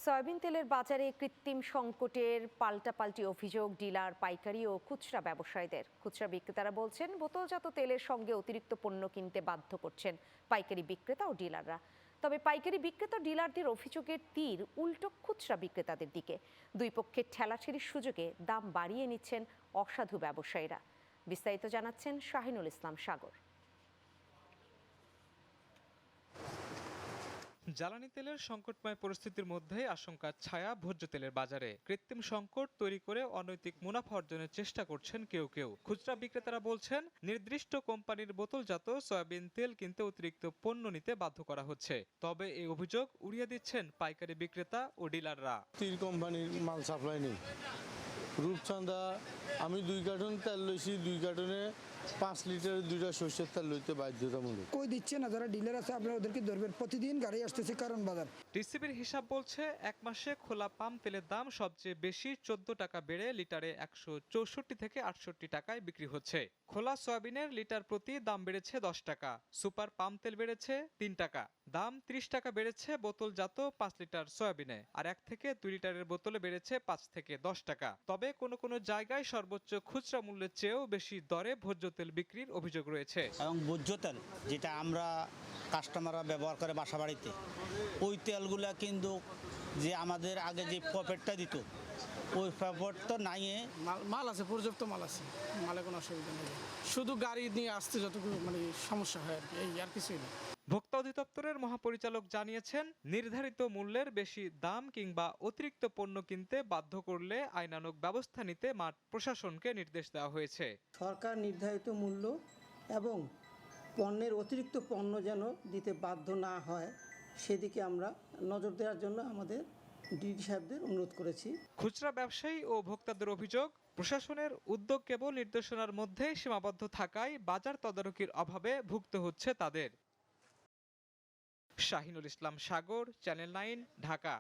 Soybean তেলের বাজারে কৃত্রিম সংকটের পাল্টাপাল্টি অভিযোগ ডিলার, পাইকারি ও খুচরা ব্যবসায়ীদের। খুচরা বিক্রেতারা বলছেন বোতলজাত তেলের সঙ্গে অতিরিক্ত পণ্য কিনতে বাধ্য করছেন পাইকারি বিক্রেতা ও ডিলাররা। তবে পাইকারি বিক্রেতা ডিলারদের অভিযোগের তীর উল্টো খুচরা বিক্রেতাদের দিকে। দুই পক্ষের ঠেলাঠেলির সুযোগে দাম বাড়িয়ে নিচ্ছেন অসাধু ব্যবসায়ীরা। বিস্তারিত জানাচ্ছেন শাহিনুল ইসলাম সাগর। জ্বালানি তেলের সংকটময় পরিস্থিতির মধ্যে আশঙ্কার ছায়া ভোজ্য তেলের বাজারে। কৃত্রিম সংকট তৈরি করে অনৈতিক মুনাফা অর্জনের চেষ্টা করছেন কেউ কেউ। খুচরা বিক্রেতারা বলছেন নির্দিষ্ট কোম্পানির বোতলজাত সয়াবিন তেল কিনতে অতিরিক্ত পণ্য নিতে বাধ্য করা হচ্ছে। তবে এই অভিযোগ উড়িয়ে দিচ্ছেন পাইকারি বিক্রেতা ও ডিলাররা। তিন কোম্পানির মাল সাপ্লাই নেই। রূপচাঁদা আমি 2 কার্টন তেল লইছি, 2 কার্টনে 5 লিটারের 2টা সরষের তেল লইতে বাধ্যতামূলক। কই দিচ্ছে না, যারা ডিলার আছে আপনারা ওদেরকে ধরবেন। প্রতিদিন গাড়ি আসতেছে কারণ বাজার। টিসিবির হিসাব বলছে এক মাসে খোলা পাম তেলের দাম সবচেয়ে বেশি 14 টাকা বেড়ে লিটারে 164 থেকে 68 টাকায় বিক্রি হচ্ছে। খোলা সয়াবিনের লিটার প্রতি দাম বেড়েছে 10 টাকা। সুপার পাম তেল বেড়েছে 3 টাকা। দাম 30 টাকা বেড়েছে বোতলজাত 5 লিটার সয়াবিনে। আর 1 থেকে 2 লিটারের বোতলে বেড়েছে 5 থেকে 10 টাকা। তবে কোনো কোনো জায়গায় সর্বোচ্চ খুচরা মূল্যের চেয়েও বেশি দরে ভোজ্য তেল বিক্রির অভিযোগ রয়েছে। এবং ভোজ্য তেল যেটা আমরা কাস্টমাররা ব্যবহার করে বাসা বাড়িতে, ওই তেলগুলা কিন্তু যে আমাদের আগে যে প্রফিটটা দিত ওই প্রফিট তো নাই। মাল আছে, পর্যাপ্ত মাল আছে, মালে কোনো অসুবিধা নেই। শুধু গাড়ি নিয়ে আসতে যতটুকু সমস্যা হয় এই আর কিছুই না। ভোক্তা অধিদপ্তরের মহাপরিচালক জানিয়েছেন নির্ধারিত মূল্যের বেশি দাম কিংবা অতিরিক্ত পণ্য কিনতে বাধ্য করলে আইনানুগ ব্যবস্থা নিতে মাঠ প্রশাসনকে নির্দেশ দেওয়া হয়েছে। সরকার নির্ধারিত মূল্য এবং পণ্যের অতিরিক্ত পণ্য যেন দিতে বাধ্য না হয় সেদিকে আমরা নজর দেওয়ার জন্য আমাদের ডিডি সাহেবদের অনুরোধ করেছি। খুচরা ব্যবসায়ী ও ভোক্তাদের অভিযোগ প্রশাসনের উদ্যোগ কেবল নির্দেশনার মধ্যেই সীমাবদ্ধ থাকায় বাজার তদারকির অভাবে ভুগতে হচ্ছে তাদের। শাহিনুল ইসলাম সাগর, চ্যানেল 9, ঢাকা।